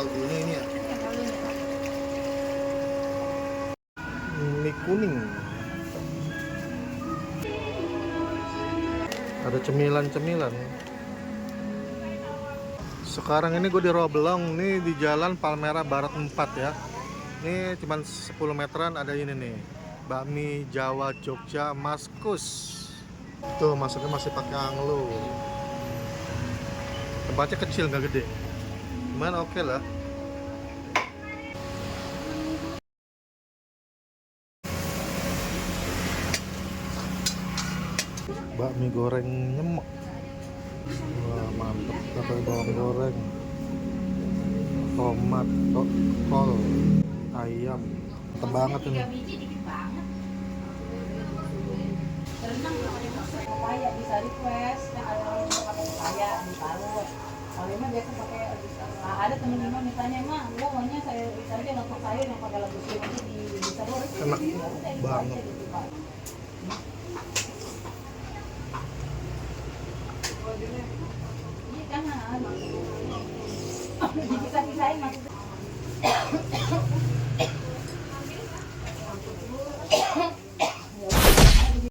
kaldunya ini ya. Ini kaldunya. Mie kuning. Ada cemilan-cemilan. Sekarang ini gue di Roblong nih, di Jalan Palmerah Barat 4 ya. Ini cuman 10 meteran ada ini nih, bakmi Jawa Jogja Maskus. Tuh masuknya masih pakai anglo. Tempatnya kecil nggak gede, cuman oke lah. Bakmi goreng nyemek. Wah mantep, pakai bawang goreng, tomat, kol, ayam. Mantep banget ini. Renang papaya bisa request, kalau pakai papaya diparut. Kalau emang biasa pakai, ada teman-teman misalnya mah, gua maunya saya aja untuk sayur yang pakai labu siam aja bisa goreng. Enak banget. Ini kan dipisah-pisahin maksudnya.